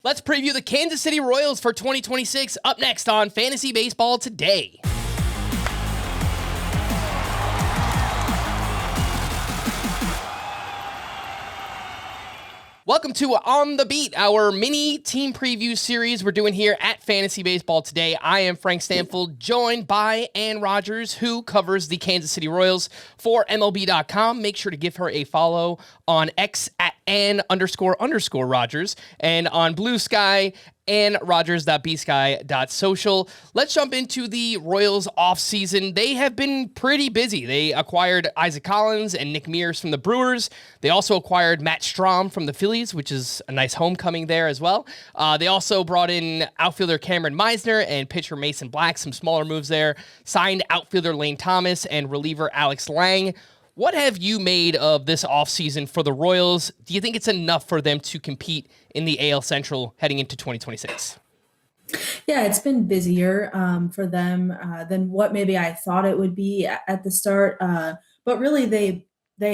Let's preview the Kansas City Royals for 2026 up next on Fantasy Baseball Today. Welcome to On the Beat, our mini team preview series we're doing here at Fantasy Baseball Today. I am Frank Stampfl, joined by Ann Rogers, who covers the Kansas City Royals for MLB.com. Make sure to give her a follow on X at Ann__Rogers and on Blue Sky AnnRogers.bsky.social. Let's jump into the Royals offseason. They have been pretty busy. They acquired Isaac Collins and Nick Mears from the Brewers. They also acquired Matt Strahm from the Phillies, which is a nice homecoming there as well. They also brought in outfielder Cameron Meisner and pitcher Mason Black, some smaller moves there. Signed outfielder Lane Thomas and reliever Alex Lang. What have you made of this offseason for the Royals? Do you think it's enough for them to compete in the AL Central heading into 2026? Yeah, it's been busier for them than what maybe I thought it would be at the start. But really, they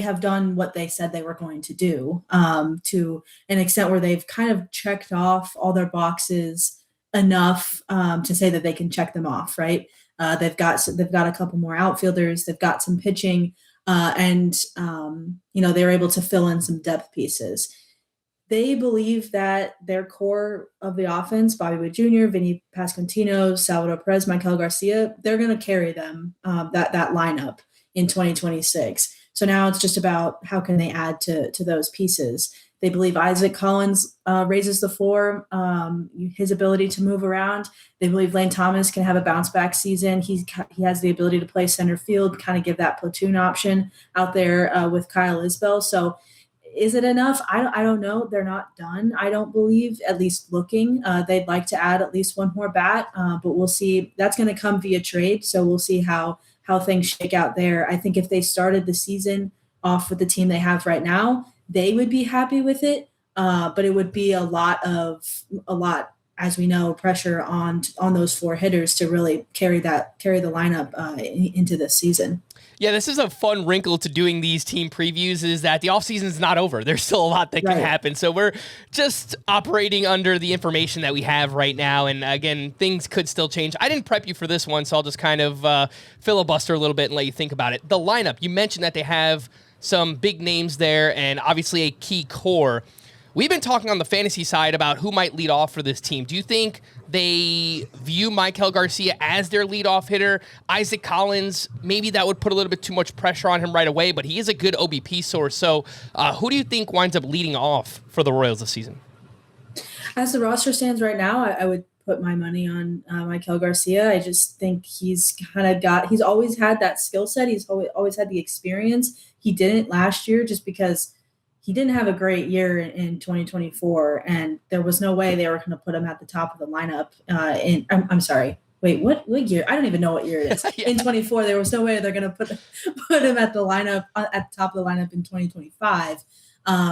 have done what they said they were going to do to an extent where they've kind of checked off all their boxes enough to say that they can check them off, right? They've got a couple more outfielders. They've got some pitching. And they're able to fill in some depth pieces. They believe that their core of the offense, Bobby Witt Jr., Vinny Pasquantino, Salvador Perez, Michael Garcia, they're going to carry them, that lineup in 2026. So now it's just about how can they add to those pieces. They believe Isaac Collins raises the floor, his ability to move around. They believe Lane Thomas can have a bounce-back season. He has the ability to play center field, kind of give that platoon option out there with Kyle Isbell. So is it enough? I don't know. They're not done, I don't believe, at least looking. They'd like to add at least one more bat, but we'll see. That's going to come via trade, so we'll see how things shake out there. I think if they started the season off with the team they have right now, they would be happy with it, but it would be a lot, as we know, pressure on those four hitters to really carry the lineup into this season. Yeah, this is a fun wrinkle to doing these team previews, is that the offseason is not over. There's still a lot that can happen. So we're just operating under the information that we have right now. And again, things could still change. I didn't prep you for this one, so I'll just kind of filibuster a little bit and let you think about it. The lineup, you mentioned that they have some big names there and obviously a key core. We've been talking on the fantasy side about who might lead off for this team. Do you think they view Michael Garcia as their leadoff hitter? Isaac Collins, maybe that would put a little bit too much pressure on him right away, but he is a good OBP source. So who do you think winds up leading off for the Royals this season? As the roster stands right now, I would put my money on Michael Garcia. I just think he's always had that skill set. He's always had the experience. He didn't last year just because he didn't have a great year in 2024, and there was no way they were going to put him at the top of the lineup. I'm sorry. Wait, what year? I don't even know what year it is. Yeah. In 24, there was no way they're going to put him at the lineup at the top of the lineup in 2025.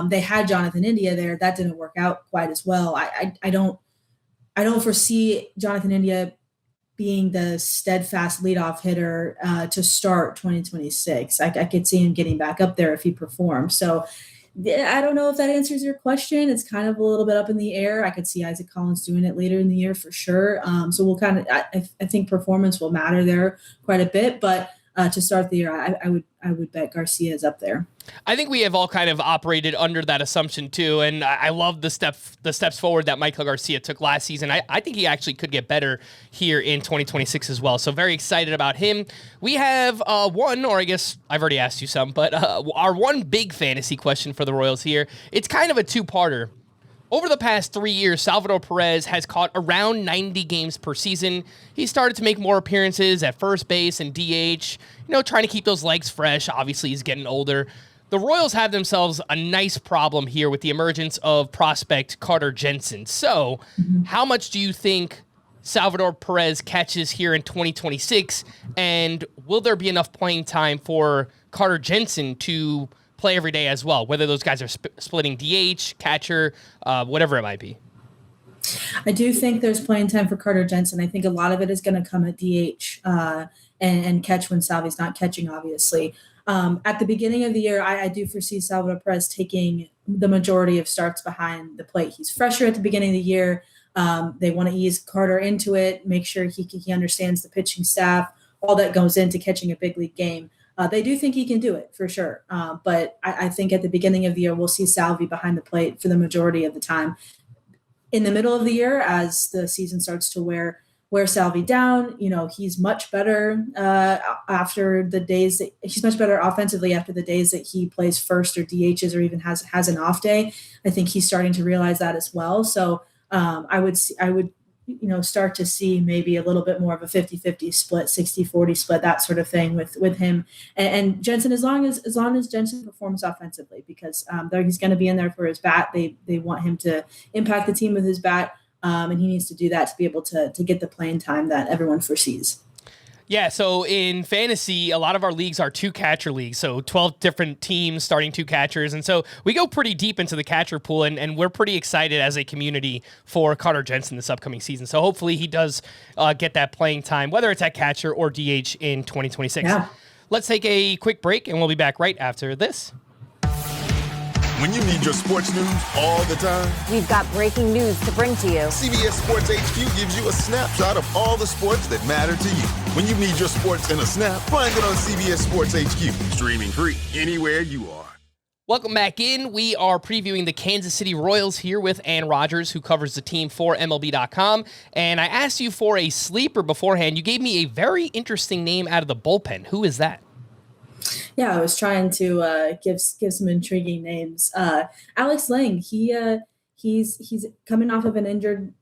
They had Jonathan India there. That didn't work out quite as well. I don't foresee Jonathan India being the steadfast leadoff hitter to start 2026. I could see him getting back up there if he performs. So I don't know if that answers your question. It's kind of a little bit up in the air. I could see Isaac Collins doing it later in the year for sure. So we'll I think performance will matter there quite a bit, but to start the year, I would bet Garcia is up there. I think we have all kind of operated under that assumption too, and I love the steps forward that Michael Garcia took last season. I think he actually could get better here in 2026 as well, so very excited about him. We have one, or I guess I've already asked you some, but our one big fantasy question for the Royals here. It's kind of a two-parter. Over the past 3 years, Salvador Perez has caught around 90 games per season. He started to make more appearances at first base and DH, trying to keep those legs fresh. Obviously, he's getting older. The Royals have themselves a nice problem here with the emergence of prospect Carter Jensen. So, how much do you think Salvador Perez catches here in 2026? And will there be enough playing time for Carter Jensen to play every day as well, whether those guys are splitting DH, catcher, whatever it might be? I do think there's playing time for Carter Jensen. I think a lot of it is going to come at DH and catch when Salvi's not catching, obviously. At the beginning of the year, I do foresee Salvador Perez taking the majority of starts behind the plate. He's fresher at the beginning of the year. They want to ease Carter into it, make sure he understands the pitching staff, all that goes into catching a big league game. They do think he can do it for sure. But I think at the beginning of the year, we'll see Salvi behind the plate for the majority of the time. In the middle of the year, as the season starts to wear Salvi down, he's much better he's much better offensively after the days that he plays first or DHs or even has an off day. I think he's starting to realize that as well. So I would start to see maybe a little bit more of a 50-50 split, 60-40 split, that sort of thing with him and Jensen, as long as Jensen performs offensively, because he's going to be in there for his bat. They want him to impact the team with his bat, and he needs to do that to be able to get the playing time that everyone foresees. Yeah, so in fantasy, a lot of our leagues are 2-catcher leagues, so 12 different teams starting 2 catchers, and so we go pretty deep into the catcher pool, and we're pretty excited as a community for Carter Jensen this upcoming season. So hopefully he does get that playing time, whether it's at catcher or DH in 2026. Yeah. Let's take a quick break, and we'll be back right after this. When you need your sports news all the time, we've got breaking news to bring to you. CBS Sports HQ gives you a snapshot of all the sports that matter to you. When you need your sports in a snap, find it on CBS Sports HQ, streaming free anywhere you are. Welcome back in. We are previewing the Kansas City Royals here with Ann Rogers, who covers the team for MLB.com. And I asked you for a sleeper beforehand. You gave me a very interesting name out of the bullpen. Who is that? Yeah, I was trying to give some intriguing names. Alex Lang, he's coming off of an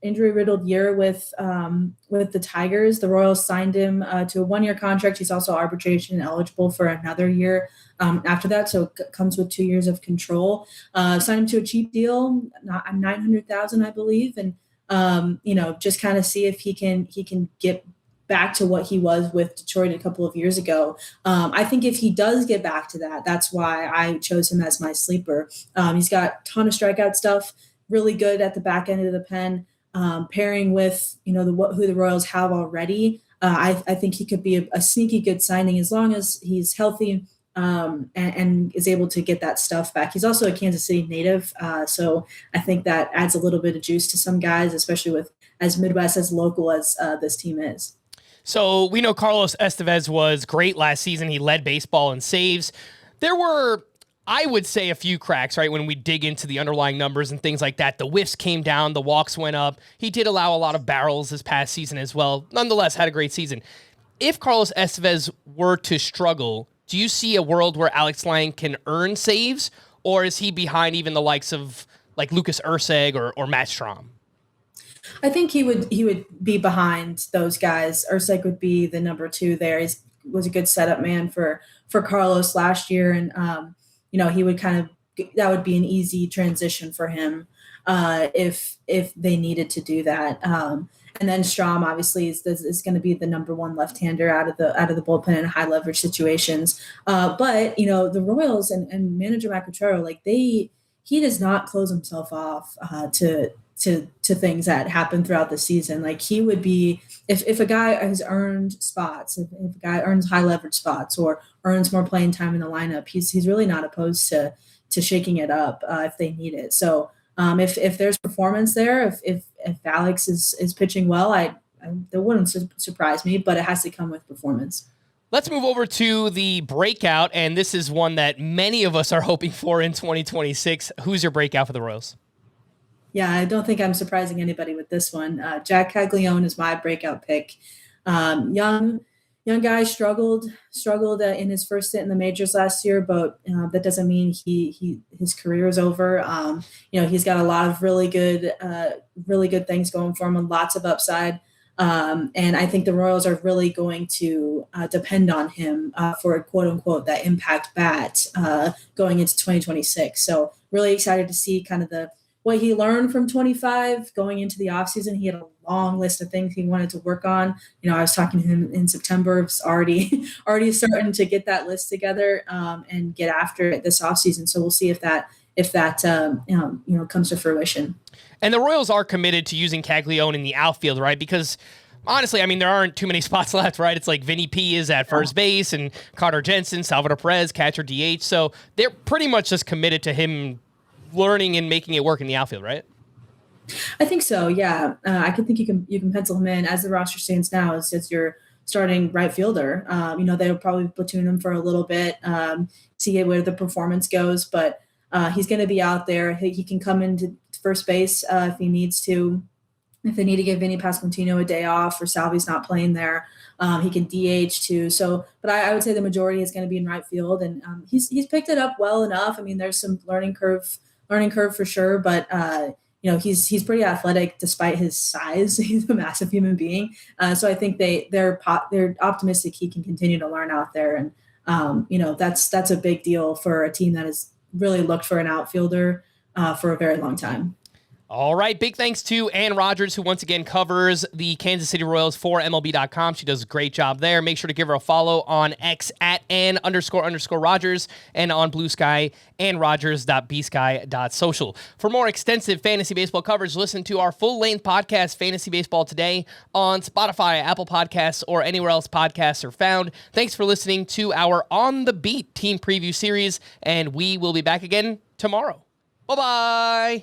injury-riddled year with the Tigers. The Royals signed him to a 1-year contract. He's also arbitration eligible for another year after that, so it comes with 2 years of control. Signed him to a cheap deal, $900,000, I believe, and just kind of see if he can get back to what he was with Detroit a couple of years ago. I think if he does get back to that, that's why I chose him as my sleeper. He's got a ton of strikeout stuff, really good at the back end of the pen, pairing with, who the Royals have already. I think he could be a sneaky good signing as long as he's healthy and is able to get that stuff back. He's also a Kansas City native, so I think that adds a little bit of juice to some guys, especially with as Midwest, as local as this team is. So we know Carlos Estevez was great last season. He led baseball in saves. There were, I would say, a few cracks, right, when we dig into the underlying numbers and things like that. The whiffs came down, the walks went up. He did allow a lot of barrels this past season as well. Nonetheless, had a great season. If Carlos Estevez were to struggle, do you see a world where Alex Lang can earn saves, or is he behind even the likes of like Lucas Erceg or Matt Strahm? I think he would be behind those guys. Erceg would be the number 2 there. He was a good setup man for Carlos last year, and he would that would be an easy transition for him if they needed to do that. And then Strahm obviously is going to be the number 1 left-hander out of the bullpen in high leverage situations. But the Royals and manager Matt Quatraro, he does not close himself off to things that happen throughout the season. Like, he would be, if a guy has earned spots, if a guy earns high leverage spots or earns more playing time in the lineup, he's really not opposed to shaking it up if they need it. So if there's performance there, if Alex is pitching well, that wouldn't surprise me, but it has to come with performance. Let's move over to the breakout, and this is one that many of us are hoping for in 2026. Who's your breakout for the Royals? Yeah, I don't think I'm surprising anybody with this one. Jac Caglianone is my breakout pick. Young guy struggled in his first stint in the majors last year, but that doesn't mean his career is over. He's got a lot of really good things going for him and lots of upside. And I think the Royals are really going to depend on him for a quote unquote that impact bat going into 2026. So really excited to see kind of what he learned from 25 going into the offseason. He had a long list of things he wanted to work on. I was talking to him in September. It's already starting to get that list together and get after it this offseason. So we'll see if that comes to fruition. And the Royals are committed to using Caglianone in the outfield, right? Because Honestly, I mean, there aren't too many spots left, right? It's like Vinny P is at first base and Carter Jensen, Salvador Perez, catcher DH. So they're pretty much just committed to him learning and making it work in the outfield, right? I think so. Yeah. I can think you can pencil him in as the roster stands now as your starting right fielder. They'll probably platoon him for a little bit, see where the performance goes, but he's going to be out there. He can come into first base if he needs to. If they need to give Vinny Pasquantino a day off or Salvi's not playing there, he can DH too. So, but I would say the majority is going to be in right field, and he's picked it up well enough. I mean, there's some learning curve for sure, but he's pretty athletic despite his size. He's a massive human being. So I think they're optimistic he can continue to learn out there, and that's a big deal for a team that has really looked for an outfielder for a very long time. All right. Big thanks to Ann Rogers, who once again covers the Kansas City Royals for MLB.com. She does a great job there. Make sure to give her a follow on X at Ann__Rogers and on Blue Sky AnnRogers.bsky.social. For more extensive fantasy baseball coverage, listen to our full-length podcast, Fantasy Baseball Today, on Spotify, Apple Podcasts, or anywhere else podcasts are found. Thanks for listening to our On the Beat team preview series, and we will be back again tomorrow. Bye-bye.